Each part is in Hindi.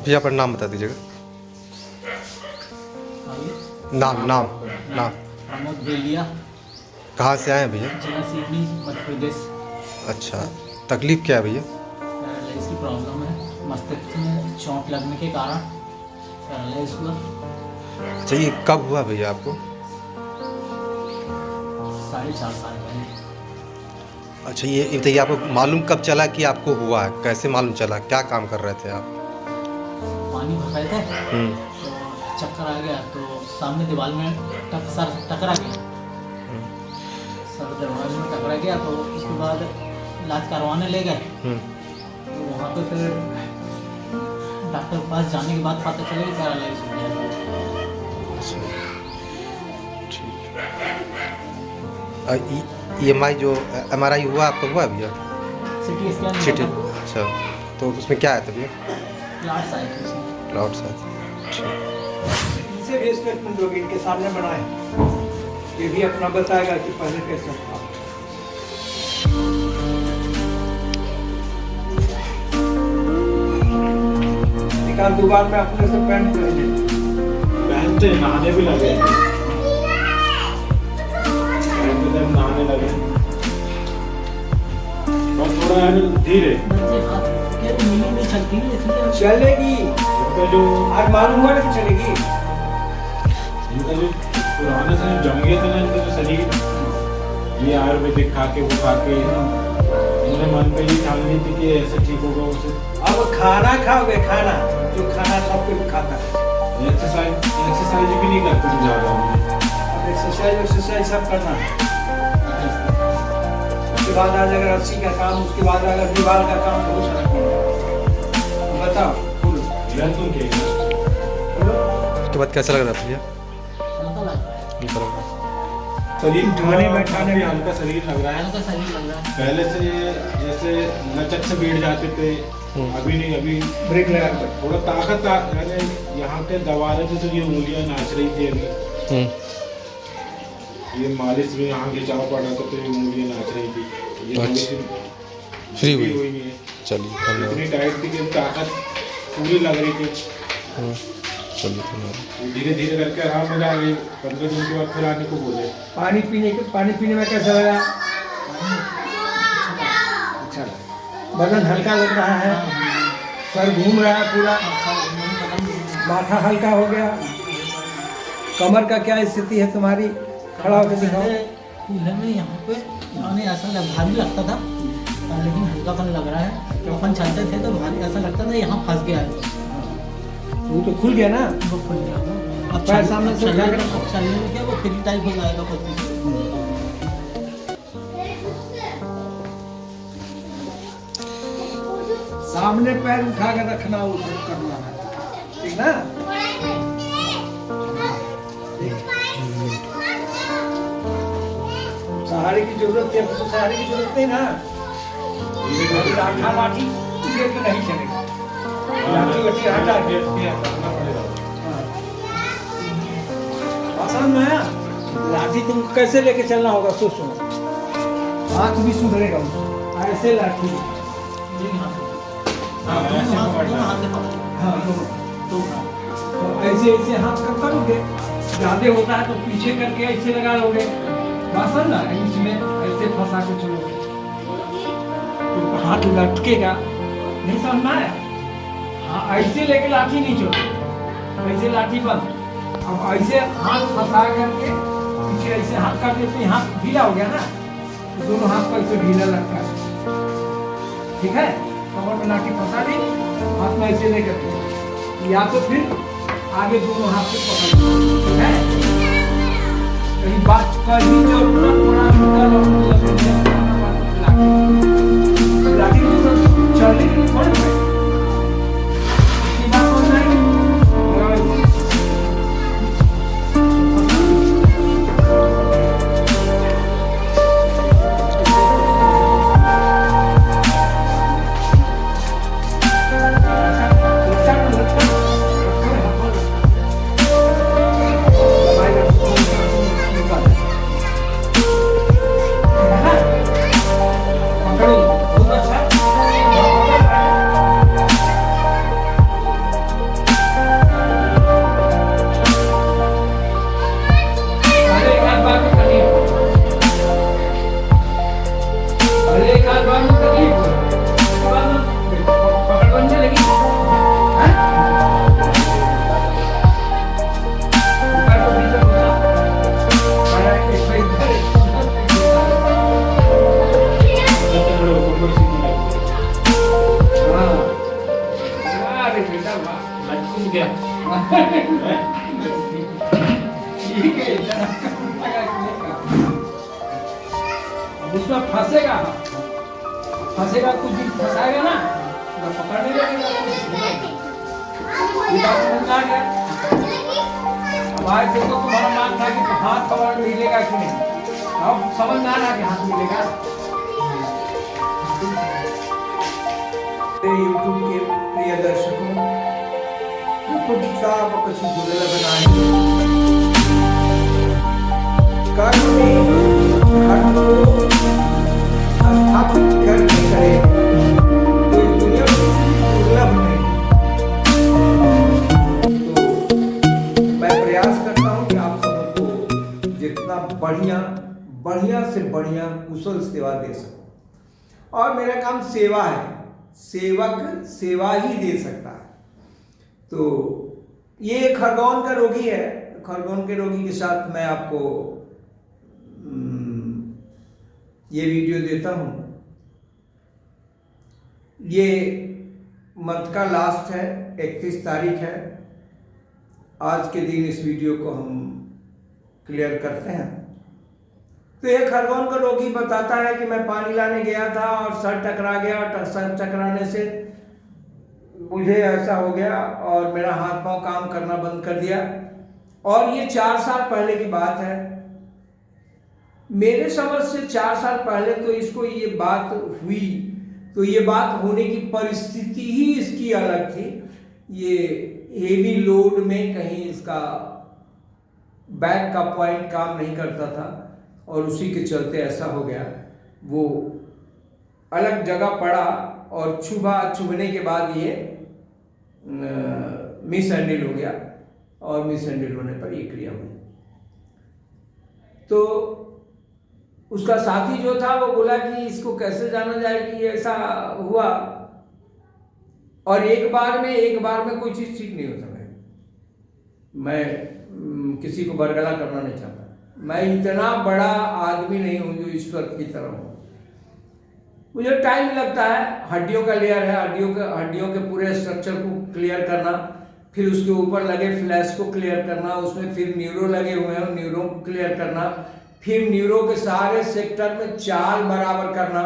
भैया अपना नाम बता दीजिएगा। नाम नाम नाम। प्रमोद बेलिया। कहाँ से आए हैं भैया? जिला सिवनी, मध्य प्रदेश। अच्छा, तकलीफ क्या है भैया? पैरालाइज की प्रॉब्लम है, मस्तिष्क में चोट लगने के कारण पैरालाइज हुआ। अच्छा, ये कब हुआ भैया आपको? 4.5 साल पहले। अच्छा, ये बताइए आपको मालूम कब चला कि आपको हुआ है? कैसे मालूम चला? क्या काम कर रहे थे आप? पानी भर रहे थे तो चक्कर आ गया, तो सामने दीवार में सर टकरा गया। सर दीवार में टकरा गया तो उसके बाद इलाज करवाने ले गए। तो वहाँ पे फिर डॉक्टर के पास जाने के बाद पता चला कि पैरालाइज हो गया। अच्छा, EMI जो MRI हुआ आपका हुआ भैया? CT scan city. अच्छा, तो उसमें क्या है भैया? क्लास आए थे उसमें। Cloud size. इनसे भी स्टेटमेंट होगी, इनके सामने बनाए, ये भी अपना बताएगा कि पहले कैसा था। निकाल दोबारा में अपने से पैंट पहनते नहाने भी लगे, नहाने लगे और थोड़ा धीरे चलेगी। इनका जो आज मालूम हुआ ना कि चलेगी। इनका जो पुराने से जम गया था ना, इनका जो शरीर, ये आयुर्वेदिक खा के वो खा के इन्होंने मन पे ही ठान ली थी कि ऐसे ठीक होगा उसे। अब खाना खाओगे, खाना जो खाना सब कुछ खाता है। एक्सरसाइज भी नहीं करते ज़्यादा। अब एक्सरसाइज सब करना है। उसके बाद आ जाएगा रस्सी का काम, उसके बाद आएगा दीवार का काम, बहुत सारा काम। बताओ बोलो। तुम क्या उसके बाद कैसा लग रहा था भैया? हल्का लग रहा है। हल्का लग रहा शरीर उठाने बैठाने में हल्का शरीर लग रहा है। हल्का शरीर लग रहा है। पहले से जैसे लचक से बैठ जाते थे, अभी नहीं। अभी ब्रेक लगा कर थोड़ा ताकत यानी यहाँ के दबा रहे थे तो ये उंगलियां नाच रही थी अभी। है। ये मालिश में यहाँ खिंचाव पड़ रहा था तो ये उंगलियां नाच रही थी। ये थोड़ी सी फ्री हुई। हुई नहीं है। चलिए धन्यवाद। इतनी टाइट थी कि ताकत पूरी लग रही थी। चलिए धन्यवाद। धीरे धीरे करके आराम मिला। 15 दिन के बाद फिर आने को बोले। पानी पीने में कैसा लगा? अच्छा लगा। बदन हल्का लग रहा है, सर घूम रहा है पूरा, माथा हल्का हो गया। कमर का क्या स्थिति है तुम्हारी? खड़ा होकर दिखाओ। कूल्हे में यहाँ पे यानी ऐसा भारी लगता था, लेकिन हल्कापन लग रहा है। तो अपन चलते थे तो भारी ऐसा लगता था यहाँ फंस गया है। वो तो खुल गया ना। वो खुल गया। अब पैर सामने से उठा कर चलने में क्या वो फ्री टाइप हो जाएगा कुछ भी। सामने पैर उठा कर रखना, वो सब करना है, ठीक ना? सहारे की जरूरत है, तो सहारे की जरूरत नहीं ना। लाठी लेके नहीं चलेगा। लाठी हटा के आसान में है। लाठी तुम कैसे लेके चलना होगा सो सुनो। हाथ भी सुधरेगा उससे। ऐसे लाठी। हाँ तो ऐसे हाथ कब करोगे? ज्यादा होता है तो पीछे करके ऐसे लगा लोगे, बासन ना इसमें ऐसे फंसा के चलोगे तो हाथ लटकेगा। नहीं समझ में आया? हाँ, ऐसे लेके लाठी नहीं चलो, ऐसे लाठी बंद। अब ऐसे हाथ फंसा करके पीछे ऐसे हाथ कर देते हैं, हाथ ढीला हो गया ना, तो दोनों हाथ को ऐसे ढीला लगता है, ठीक है? कमर में लाठी फंसा दी, हाथ में ऐसे लेकर, या तो फिर आगे दोनों हाथ से पकड़ लो, ठीक है? कहीं बात कहीं जो पूरा लाठी चलने की थोड़ी है। क्या हुआ? लटक गया ठीक है, इतना लगा कि अब उसमें फंसेगा कुछ दिन फंसाएगा ना तो पकड़ने लगेगा। ये बात समझ में आ गया। अब आज देखो तुम्हारा मान था कि हाथ पकड़ मिलेगा कि नहीं, अब समझ में आ रहा कि हाथ मिलेगा। यूट्यूब के प्रिय दर्शकों, कुछ साफ कछु जुड़ल बनाए कर्म में धर्म को स्थापित करके करे तो इस दुनिया में दुर्लभ नहीं। तो मैं प्रयास करता हूँ कि आप सबको जितना बढ़िया से बढ़िया कुशल सेवा दे सकूं। और मेरा काम सेवा है, सेवक सेवा ही दे सकता है। तो ये खरगोन का रोगी है। खरगोन के रोगी के साथ मैं आपको ये वीडियो देता हूँ। ये मंथ का लास्ट है, 31 तारीख है। आज के दिन इस वीडियो को हम क्लियर करते हैं। तो ये खरगोन का रोगी बताता है कि मैं पानी लाने गया था और सर टकरा गया, और सर टकराने से मुझे ऐसा हो गया और मेरा हाथ पांव काम करना बंद कर दिया। और ये 4 साल पहले की बात है। मेरे समझ से 4 साल पहले तो इसको ये बात हुई, तो ये बात होने की परिस्थिति ही इसकी अलग थी। ये हेवी लोड में कहीं इसका बैक का पॉइंट काम नहीं करता था और उसी के चलते ऐसा हो गया। वो अलग जगह पड़ा और चुभने के बाद ये मिस हैंडल हो गया और मिस हैंडल होने पर ये क्रिया हुई। तो उसका साथी जो था वो बोला कि इसको कैसे जाना जाए कि ऐसा हुआ, और एक बार में कोई चीज़ ठीक नहीं होता। मैं किसी को बरगला करना नहीं चाहता। मैं इतना बड़ा आदमी नहीं हूँ जो ईश्वर की तरह हूँ। मुझे टाइम लगता है। हड्डियों का लेयर है, हड्डियों के पूरे स्ट्रक्चर को क्लियर करना, फिर उसके ऊपर लगे फ्लैश को क्लियर करना, उसमें फिर न्यूरो लगे हुए हैं, न्यूरो को क्लियर करना, फिर न्यूरो के सारे सेक्टर में चाल बराबर करना।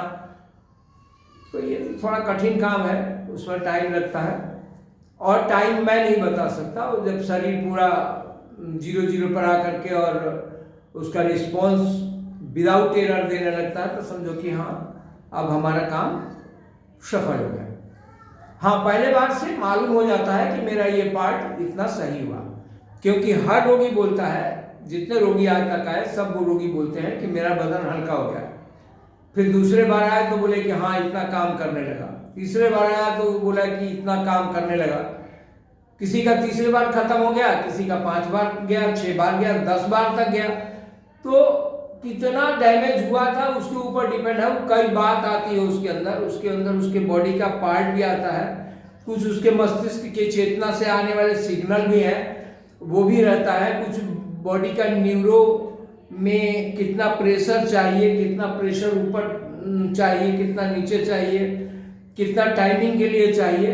तो ये थोड़ा कठिन काम है, उसमें टाइम लगता है। और टाइम मैं नहीं बता सकता। और जब शरीर पूरा 0-0 पर आकर के और उसका रिस्पॉन्स विदाउट एरर देने लगता है तो समझो कि हाँ, अब हमारा काम सफल हो गया। हाँ, पहले बार से मालूम हो जाता है कि मेरा ये पार्ट इतना सही हुआ, क्योंकि हर रोगी बोलता है, जितने रोगी आज तक आए सब वो रोगी बोलते हैं कि मेरा बदन हल्का हो गया। फिर दूसरे बार आए तो बोले कि हाँ, इतना काम करने लगा। तीसरे बार आया तो बोला कि इतना काम करने लगा। किसी का तीसरे बार खत्म हो गया, किसी का 5 बार गया, 6 बार गया, 10 बार तक गया। तो कितना डैमेज हुआ था उसके ऊपर डिपेंड है। कई बात आती है उसके अंदर उसके बॉडी का पार्ट भी आता है, कुछ उसके मस्तिष्क के चेतना से आने वाले सिग्नल भी हैं, वो भी रहता है। कुछ बॉडी का न्यूरो में कितना प्रेशर चाहिए, कितना प्रेशर ऊपर चाहिए, कितना नीचे चाहिए, कितना टाइमिंग के लिए चाहिए,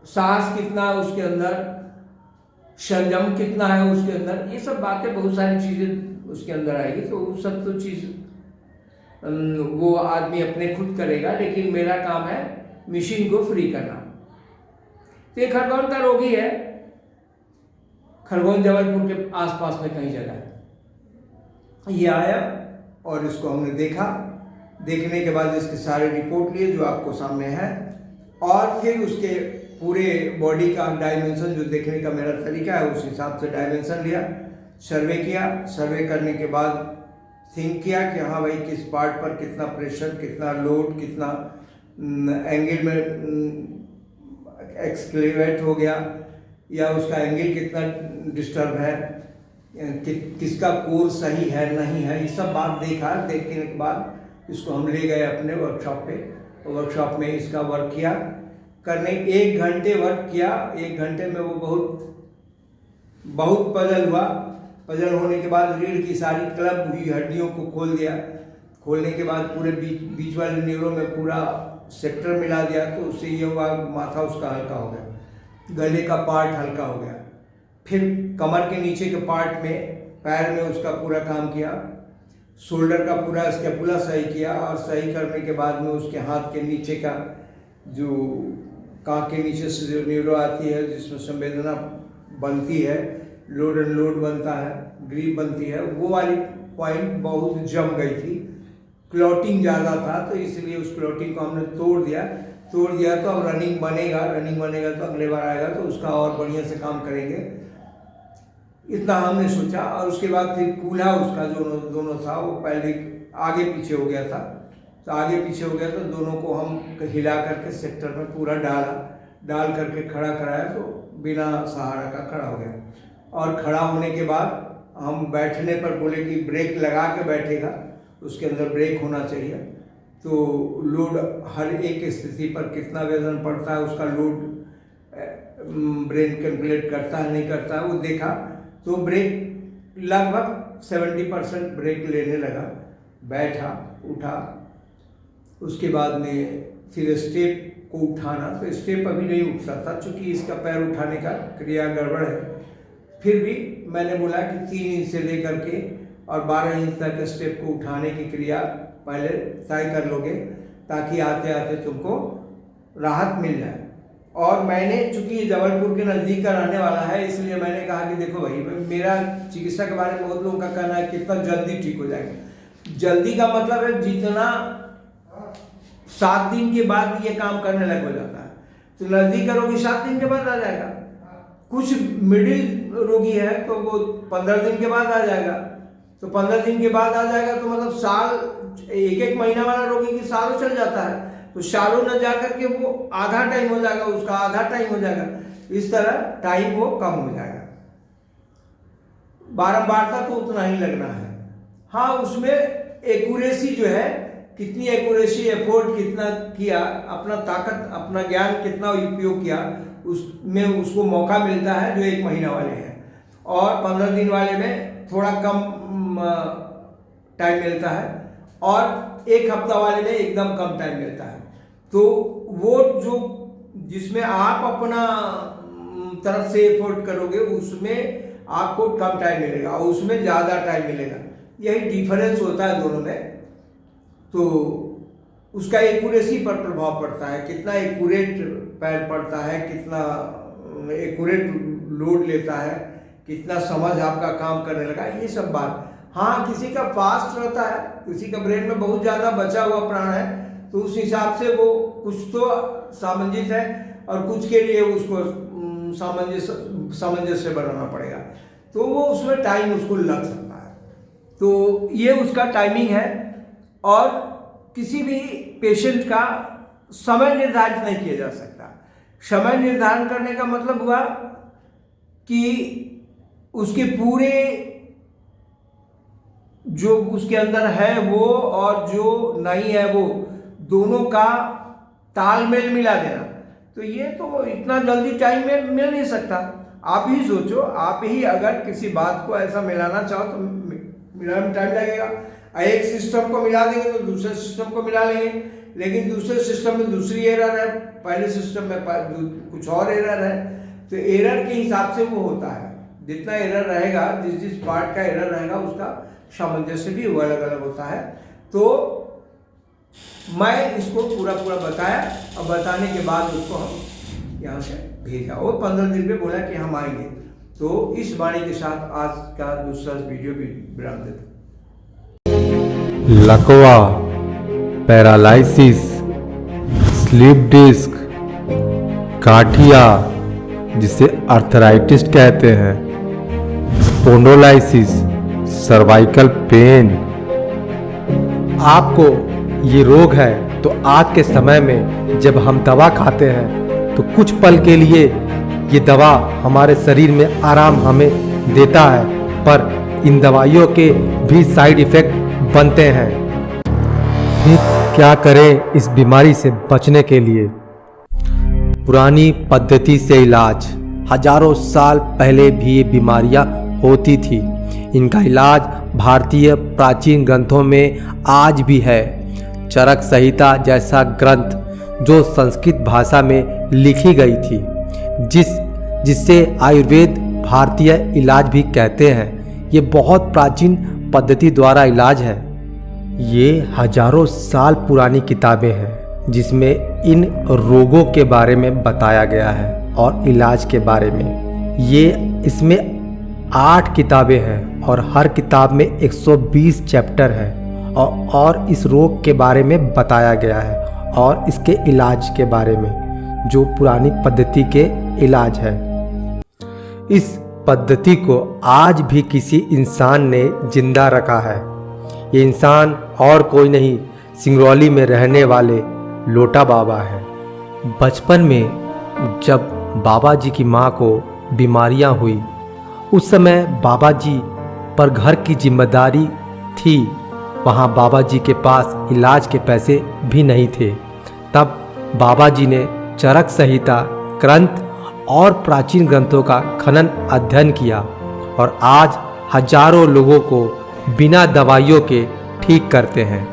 सांस कितना उसके अंदर, संयम कितना है उसके अंदर, ये सब बातें, बहुत सारी चीज़ें उसके अंदर आएगी। तो वो सब तो चीज़ वो आदमी अपने खुद करेगा, लेकिन मेरा काम है मशीन को फ्री करना। तो ये खरगोन का रोगी है। खरगोन जबलपुर के आसपास में कहीं जगह है। ये आया और इसको हमने देखा। देखने के बाद इसके सारे रिपोर्ट लिए जो आपको सामने है, और फिर उसके पूरे बॉडी का डायमेंशन जो देखने का मेरा तरीका है उस हिसाब से डायमेंशन लिया, सर्वे किया। सर्वे करने के बाद थिंक किया कि हाँ भाई, किस पार्ट पर कितना प्रेशर, कितना लोड, कितना एंगल में एक्सक्लेवेट हो गया, या उसका एंगल कितना डिस्टर्ब है, किसका कोर सही है नहीं है, ये सब बात देखा। देखने के बाद इसको हम ले गए अपने वर्कशॉप पे। वर्कशॉप में इसका वर्क किया। करने 1 घंटे वर्क किया। 1 घंटे में वो बहुत पजल हुआ। पजल होने के बाद रीढ़ की सारी क्लब हुई हड्डियों को खोल दिया। खोलने के बाद पूरे बीच वाले न्यूरो में पूरा सेक्टर मिला दिया। तो उससे ये हुआ माथा उसका हल्का हो गया। गले का पार्ट हल्का हो गया। फिर कमर के नीचे के पार्ट में, पैर में उसका पूरा काम किया, शोल्डर का पूरा स्कैपुला सही किया, और सही करने के बाद में उसके हाथ के नीचे का जो कान के नीचे से जो न्यूरो आती है, जिसमें संवेदना बनती है, लोड एंड लोड बनता है, ग्रीप बनती है, वो वाली पॉइंट बहुत जम गई थी, क्लॉटिंग ज़्यादा था, तो इसलिए उस क्लॉटिंग को हमने तोड़ दिया तो अब रनिंग बनेगा तो अगले बार आएगा तो उसका और बढ़िया से काम करेंगे, इतना हमने सोचा। और उसके बाद फिर कूल्हा उसका जो दोनों था वो पहले आगे पीछे हो गया था, तो दोनों को हम हिला करके सेक्टर में पूरा डाल करके खड़ा कराया, तो बिना सहारा का खड़ा हो गया। और खड़ा होने के बाद हम बैठने पर बोले कि ब्रेक लगा के बैठेगा, उसके अंदर ब्रेक होना चाहिए, तो लोड हर एक स्थिति पर कितना वजन पड़ता है उसका लोड ब्रेन कैलकुलेट करता है नहीं करता है वो देखा, तो ब्रेक लगभग 70% ब्रेक लेने लगा। बैठा, उठा, उसके बाद में फिर स्टेप को उठाना, तो स्टेप अभी नहीं उठता था चूँकि इसका पैर उठाने का क्रिया गड़बड़ है। फिर भी मैंने बोला कि 3 इंच से लेकर के और 12 इंच तक स्टेप को उठाने की क्रिया पहले तय कर लोगे, ताकि आते आते तुमको राहत मिल जाए। और मैंने चूंकि जबलपुर के नज़दीक का रहने वाला है, इसलिए मैंने कहा कि देखो भाई, मेरा चिकित्सा के बारे में बहुत लोगों का कहना है कितना जल्दी ठीक हो जाएगा। जल्दी का मतलब है जितना 7 दिन के बाद ये काम करने लग हो जाता है, तो नज़दीक का रोगी 7 दिन के बाद आ जाएगा, कुछ मिडिल रोगी है तो वो 15 दिन के बाद आ जाएगा, तो 15 दिन के बाद आ जाएगा तो मतलब साल, 1 महीना वाला रोगी की सालों चल जाता है, तो सालों न जा करके वो आधा टाइम हो जाएगा, उसका आधा टाइम हो जाएगा, इस तरह टाइम वो कम हो जाएगा। बारंबारता तो उतना ही लगना है। हाँ, उसमें एक्यूरेसी जो है, कितनी एक्यूरेसी, एफोर्ट कितना किया, अपना ताकत, अपना ज्ञान कितना उपयोग किया, उसमें उसको मौका मिलता है जो 1 महीना वाले हैं, और 15 दिन वाले में थोड़ा कम टाइम मिलता है, और 1 हफ्ता वाले में एकदम कम टाइम मिलता है। तो वो जो जिसमें आप अपना तरफ से एफर्ट करोगे उसमें आपको कम टाइम मिलेगा और उसमें ज़्यादा टाइम मिलेगा, यही डिफरेंस होता है दोनों में। तो उसका एक्यूरेसी पर प्रभाव पड़ता है, कितना एक्यूरेट पैर पड़ता है, कितना एक्यूरेट लोड लेता है, कितना समझ आपका काम करने लगा, ये सब बात। हाँ, किसी का फास्ट रहता है, किसी का ब्रेन में बहुत ज़्यादा बचा हुआ प्राण है, तो उस हिसाब से वो कुछ तो सामंजस्य है और कुछ के लिए उसको सामंजस्य बनाना पड़ेगा, तो वो उसमें टाइम उसको लग सकता है। तो ये उसका टाइमिंग है, और किसी भी पेशेंट का समय निर्धारित नहीं किया जा सकता। समय निर्धारण करने का मतलब हुआ कि उसके पूरे जो उसके अंदर है वो और जो नहीं है वो, दोनों का तालमेल मिला देना। तो ये तो इतना जल्दी टाइम में मिल नहीं सकता। आप ही सोचो, आप ही अगर किसी बात को ऐसा मिलाना चाहो तो मिलाने में टाइम लगेगा। एक सिस्टम को मिला देंगे तो दूसरे सिस्टम को मिला लेंगे, लेकिन दूसरे सिस्टम में दूसरी एरर है, पहले सिस्टम में कुछ और एरर है, तो एरर के हिसाब से वो होता है। जितना एरर रहेगा, जिस पार्ट का एरर रहेगा उसका सामंजस्य भी वो अलग अलग होता है। तो मैं इसको पूरा बताया, और बताने के बाद उसको हम यहाँ से भेजा, और 15 दिन पे बोला कि हम आएंगे। तो इस वाणी के साथ आज का दूसरा वीडियो भी विराम देता। लकवा, पैरालिसिस, स्लीप डिस्क, गाठिया जिसे अर्थराइटिस कहते हैं, स्पोंडोलाइसिस, सर्वाइकल पेन, आपको ये रोग है तो आज के समय में जब हम दवा खाते हैं तो कुछ पल के लिए ये दवा हमारे शरीर में आराम हमें देता है, पर इन दवाइयों के भी साइड इफ़ेक्ट बनते हैं। फिर क्या करें इस बीमारी से बचने के लिए? पुरानी पद्धति से इलाज, हजारों साल पहले भी ये बीमारियां होती थी। इनका इलाज भारतीय प्राचीन ग्रंथों में आज भी है। चरक संहिता जैसा ग्रंथ जो संस्कृत भाषा में लिखी गई थी, जिससे आयुर्वेद भारतीय इलाज भी कहते हैं। ये बहुत प्राचीन पद्धति द्वारा इलाज है। ये हजारों साल पुरानी किताबें हैं जिसमें इन रोगों के बारे में बताया गया है और इलाज के बारे में। इसमें 8 किताबें हैं और हर किताब में 120 चैप्टर हैं और इस रोग के बारे में बताया गया है और इसके इलाज के बारे में, जो पुरानी पद्धति के इलाज है। इस पद्धति को आज भी किसी इंसान ने जिंदा रखा है। ये इंसान और कोई नहीं, सिंगरौली में रहने वाले लोटा बाबा है। बचपन में जब बाबा जी की माँ को बीमारियाँ हुई, उस समय बाबा जी पर घर की जिम्मेदारी थी। वहाँ बाबा जी के पास इलाज के पैसे भी नहीं थे। तब बाबा जी ने चरक संहिता, ग्रंथ और प्राचीन ग्रंथों का खनन अध्ययन किया और आज हजारों लोगों को बिना दवाइयों के ठीक करते हैं।